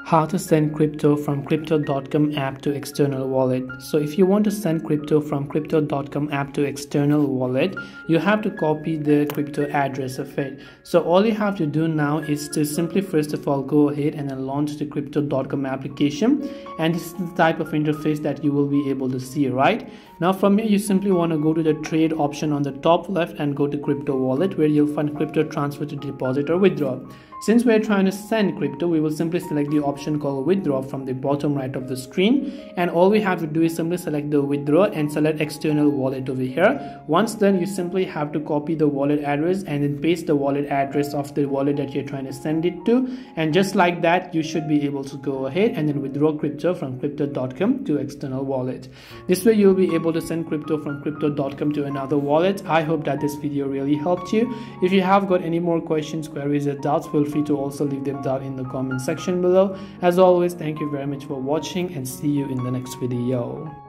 How to send crypto from crypto.com app to external wallet. So if you want to send crypto from crypto.com app to external wallet, you have to copy the crypto address of it. So all you have to do now is to simply first of all go ahead and then launch the crypto.com application, and this is the type of interface that you will be able to see. Right now from here, you simply want to go to the trade option on the top left and go to crypto wallet, where you'll find crypto transfer to deposit or withdraw. Since we're trying to send crypto, we will simply select the option called withdraw from the bottom right of the screen, and all we have to do is simply select the withdraw and select external wallet over here. Once done, you simply have to copy the wallet address and then paste the wallet address of the wallet that you're trying to send it to, and just like that you should be able to go ahead and then withdraw crypto from crypto.com to external wallet. This way you'll be able to send crypto from crypto.com to another wallet. I hope that this video really helped you. If you have got any more questions, queries or doubts, feel free to also leave them down in the comment section below. As always, thank you very much for watching and see you in the next video.